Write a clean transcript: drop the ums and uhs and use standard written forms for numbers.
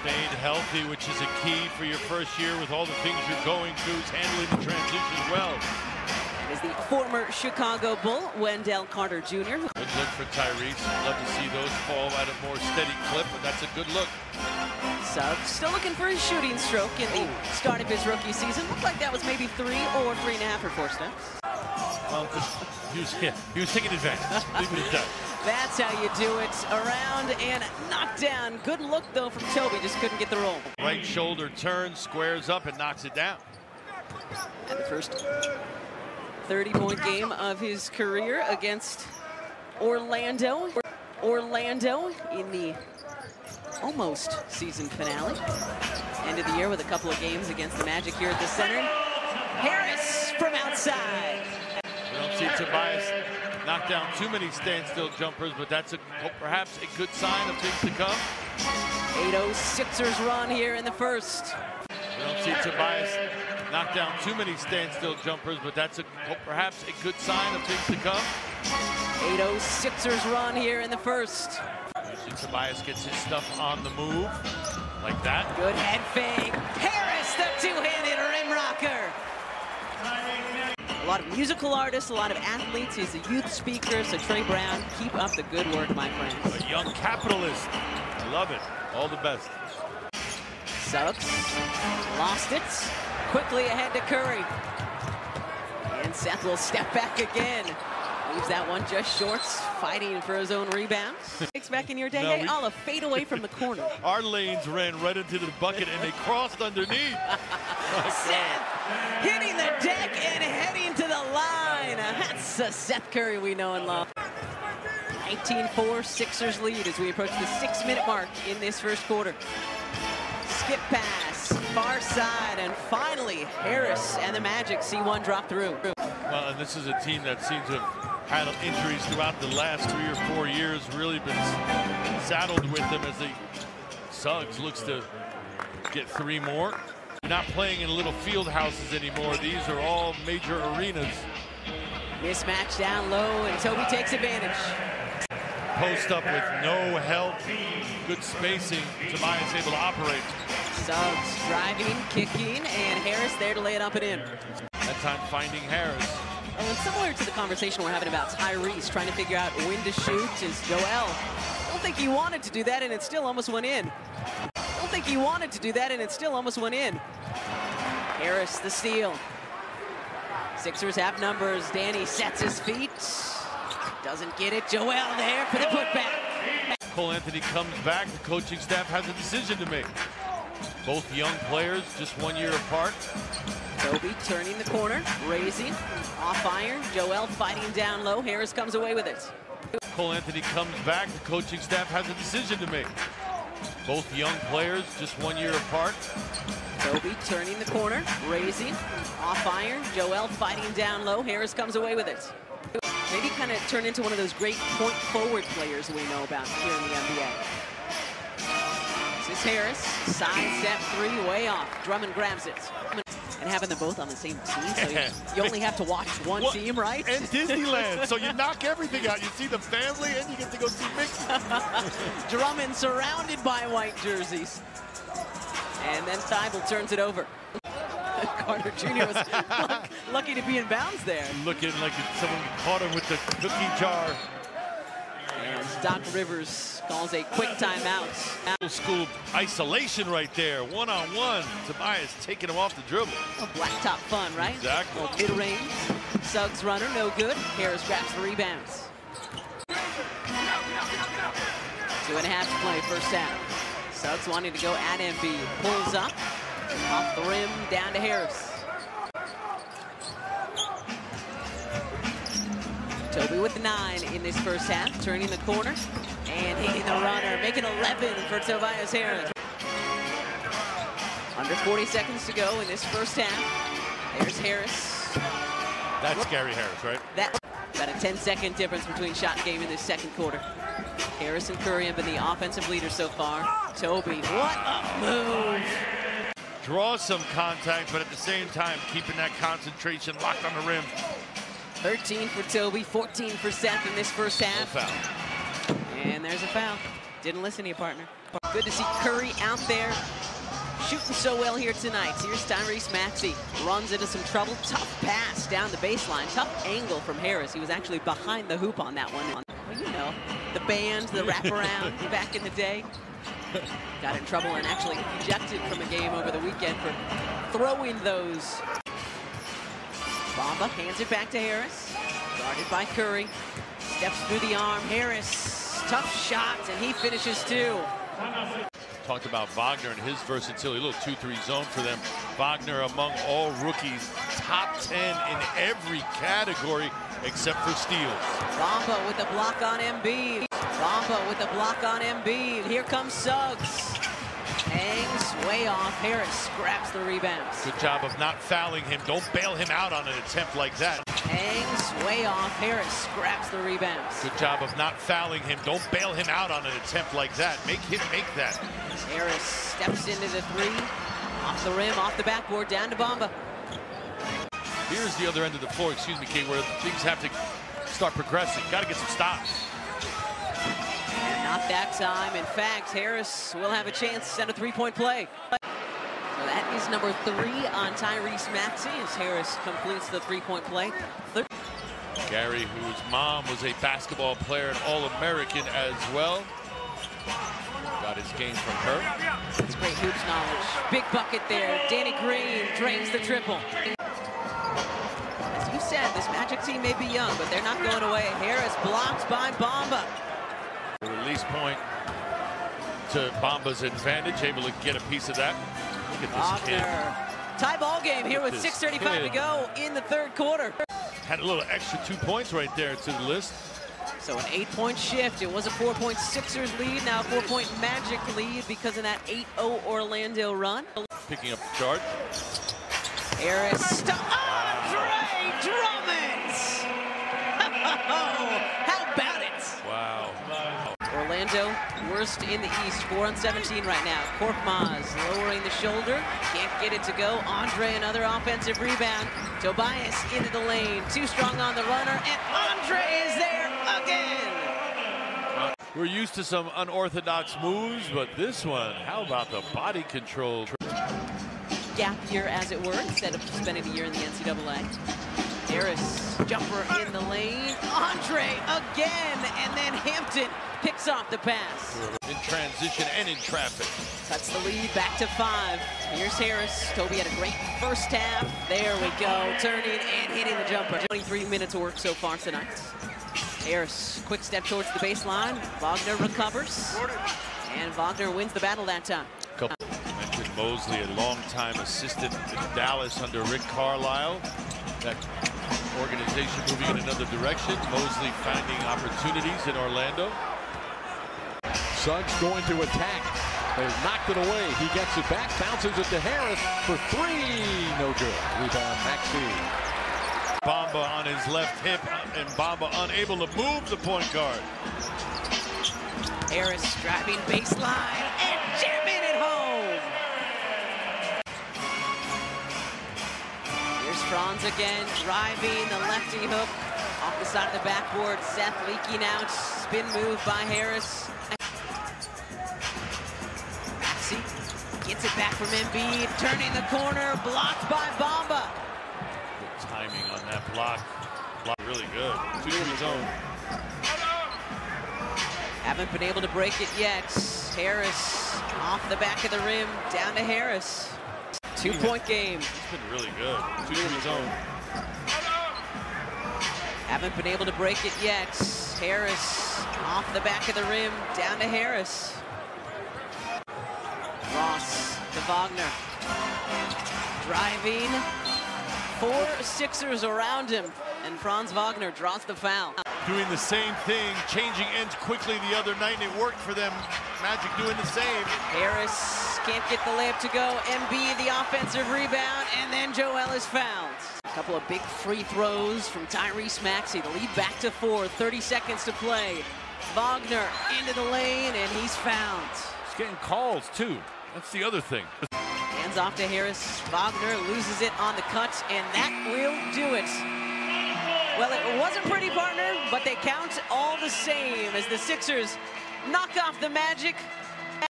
Stayed healthy, which is a key for your first year with all the things you're going through, is handling the transition well. Is the former Chicago Bull, Wendell Carter Jr. Good look for Tyrese. Love to see those fall at a more steady clip, but that's a good look. Suggs still looking for his shooting stroke in the start of his rookie season. Looked like that was maybe 3 or 3.5 or 4 steps. Well, he was taking advantage. Leave it at that. That's how you do it. Around and knocked down. Good look, though, from Toby. Just couldn't get the roll. Right shoulder turns, squares up, and knocks it down. And the first 30-point game of his career against Orlando. Orlando in the almost season finale. End of the year with a couple of games against the Magic here at the center. Harris from outside. We don't see Tobias knock down too many standstill jumpers, but that's perhaps a good sign of things to come. 8-0 Sixers run here in the first. We don't see Tobias knock down too many standstill jumpers, but that's perhaps a good sign of things to come. 8-0 Sixers run here in the first. Usually Tobias gets his stuff on the move, like that. Good head fake. Harris, the two-handed rim rocker. A lot of musical artists, a lot of athletes. He's a youth speaker, so Trey Brown, keep up the good work, my friends. A young capitalist. I love it. All the best. Suggs lost it. Quickly ahead to Curry. And Seth will step back again. Leaves that one just short, fighting for his own rebound. Takes back in your day. Hey, I'll fade away from the corner. Our lanes ran right into the bucket and they crossed underneath. Seth hitting the deck and heading to the line. That's the Seth Curry we know and love. 19-4 Sixers lead as we approach the 6-minute mark in this first quarter. Skip pass, far side, and finally Harris and the Magic see one drop through. Well, and this is a team that seems to have had injuries throughout the last 3 or 4 years, really been saddled with them as Suggs looks to get 3 more. You're not playing in little field houses anymore. These are all major arenas. Mismatch down low, and Toby takes advantage. Post up with no help, good spacing. Tobias able to operate. Suggs driving, kicking, and Harris there to lay it up and in. That time finding Harris. Oh, and similar to the conversation we're having about Tyrese trying to figure out when to shoot is Joel. Don't think he wanted to do that, and it still almost went in. Don't think he wanted to do that, and it still almost went in. Harris the steal. Sixers have numbers. Danny sets his feet. Doesn't get it. Joel there for the putback. Cole Anthony comes back. The coaching staff has a decision to make. Both young players, just 1 year apart. Toby turning the corner, raising, off iron. Joel fighting down low. Harris comes away with it. Cole Anthony comes back. The coaching staff has a decision to make. Both young players, just 1 year apart. Toby turning the corner, raising, off iron. Joel fighting down low. Harris comes away with it. Maybe kind of turn into one of those great point forward players we know about here in the NBA. This is Harris, side step 3, way off. Drummond grabs it. And having them both on the same team, so you only have to watch one team, right? And Disneyland, so you knock everything out. You see the family, and you get to go see Mickey. Drummond surrounded by white jerseys. And then Thibault turns it over. Carter Jr. was lucky to be in bounds there. Looking like someone caught him with the cookie jar. And Doc Rivers calls a quick timeout. Old school isolation right there, one-on-one. Tobias taking him off the dribble. Oh, blacktop fun, right? Exactly. Mid-range. Suggs runner, no good. Harris grabs the rebounds. 2.5 to play, first half. Suggs wanting to go at Embiid. Pulls up. Off the rim, down to Harris. Toby with 9 in this first half, turning the corner and hitting the runner, making 11 for Tobias Harris. Under 40 seconds to go in this first half. There's Harris. That's Gary Harris, right? That's about a 10-second difference between shot and game in this second quarter. Harris and Curry have been the offensive leaders so far. Toby, what a move! Draw some contact, but at the same time, keeping that concentration locked on the rim. 13 for Toby, 14 for Seth in this first half. No foul. And there's a foul. Didn't listen to you, partner. Good to see Curry out there shooting so well here tonight. Here's Tyrese Maxey, runs into some trouble. Tough pass down the baseline. Tough angle from Harris. He was actually behind the hoop on that one. Well, you know, the band, the wraparound back in the day. Got in trouble and actually ejected from a game over the weekend for throwing those. Bamba hands it back to Harris. Guarded by Curry. Steps through the arm. Harris, tough shot, and he finishes too. Talked about Wagner and his versatility, a little 2-3 zone for them. Wagner among all rookies, top 10 in every category except for steals. Bamba with the block on Embiid. Bamba with the block on Embiid. Here comes Suggs. Hangs way off. Harris grabs the rebounds. Good job of not fouling him. Don't bail him out on an attempt like that. Hangs way off. Harris grabs the rebounds. Good job of not fouling him. Don't bail him out on an attempt like that. Make him make that. Harris steps into the three. Off the rim, off the backboard, down to Bamba. Here's the other end of the floor, excuse me, Kate, where things have to start progressing. Got to get some stops. And not that time. In fact, Harris will have a chance to send a three-point play. So that is number 3 on Tyrese Maxey as Harris completes the three-point play. Gary, whose mom was a basketball player and All-American as well. Got his game from her. It's great hoops knowledge. Big bucket there. Danny Green drains the triple. As you said, this Magic team may be young, but they're not going away. Harris blocked by Bamba. The release point to Bamba's advantage, able to get a piece of that. Look at this kid. Tie ball game here with 6:35 to go in the third quarter. Had a little extra 2 points right there to the list. So an 8-point shift. It was a 4-point Sixers lead, now a 4-point Magic lead because of that 8-0 Orlando run. Picking up the charge. Harris to Andre Drummond. How about it? Wow. Orlando worst in the East, 4 on 17 right now. Korkmaz lowering the shoulder, can't get it to go. Andre another offensive rebound. Tobias into the lane, too strong on the runner, and Andre is there again. We're used to some unorthodox moves, but this one, how about the body control? Gap year, as it were, instead of spending a year in the NCAA. Harris, jumper in the lane. Andre again, and then Hampton picks off the pass. In transition and in traffic. Cuts the lead back to 5. Here's Harris. Toby had a great first half. There we go, turning and hitting the jumper. 23 minutes of work so far tonight. Harris, quick step towards the baseline. Wagner recovers, and Wagner wins the battle that time. Mentioned Mosley, a longtime assistant in Dallas under Rick Carlisle. That organization moving in another direction. Mosley finding opportunities in Orlando. Suggs going to attack. They knocked it away. He gets it back, bounces it to Harris for 3. No good. Rebound, Maxey. Bamba on his left hip, and Bamba unable to move the point guard. Harris driving baseline and jamming it home. Here's Franz again, driving the lefty hook off the side of the backboard. Seth leaking out, spin move by Harris. Maxey gets it back from Embiid, turning the corner, blocked by Bamba. Good timing on that block. Really good. 2-3 zone. Haven't been able to break it yet. Harris off the back of the rim, down to Harris. 2-point game. It's been really good. 2-3 zone. Haven't been able to break it yet. Harris off the back of the rim, down to Harris. Ross to Wagner. Driving. 4 Sixers around him, and Franz Wagner draws the foul. Doing the same thing, changing ends quickly the other night, and it worked for them. Magic doing the same. Harris can't get the layup to go. Embiid the offensive rebound, and then Joel is fouled. A couple of big free throws from Tyrese Maxey. The lead back to 4, 30 seconds to play. Wagner into the lane, and he's fouled. He's getting calls, too. That's the other thing. Hands off to Harris. Wagner loses it on the cut, and that will do it. Well, it wasn't pretty, partner, but they count all the same as the Sixers knock off the Magic